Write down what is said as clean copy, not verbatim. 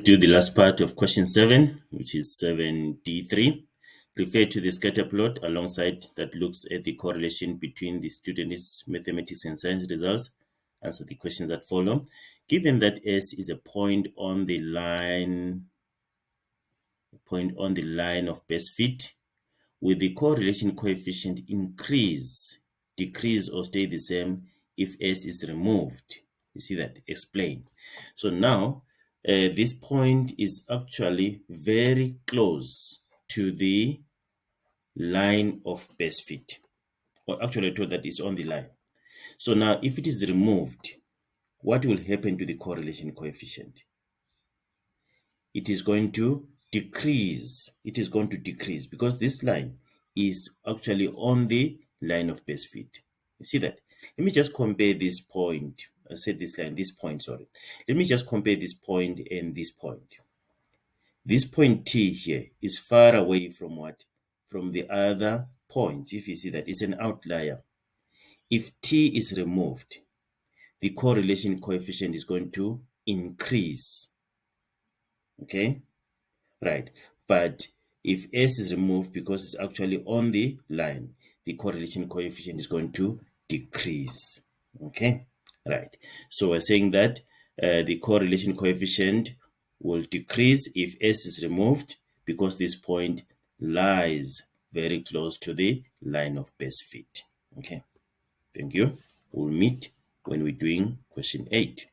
Do the last part of question 7, which is 7D3. Refer to the scatter plot alongside that looks at the correlation between the students' mathematics and science results. Answer the questions that follow. Given that S is a point on the line of best fit, will the correlation coefficient increase, decrease, or stay the same if S is removed? You see that? Explain. So now, this point is actually very close to the line of best fit. Or actually, I told that it's on the line. So now, if it is removed, what will happen to the correlation coefficient? It is going to decrease. It is going to decrease because this line is actually on the line of best fit. You see that? Let me just compare this point. I said this line, this point, sorry. Let me just compare this point and this point. This point T here is far away from what? From the other points. If you see that, it's an outlier. If T is removed, the correlation coefficient is going to increase. Okay? Right. But if S is removed because it's actually on the line, the correlation coefficient is going to decrease. Okay? Right. So we're saying that the correlation coefficient will decrease if S is removed because this point lies very close to the line of best fit. Okay. Thank you. We'll meet when we're doing question 8.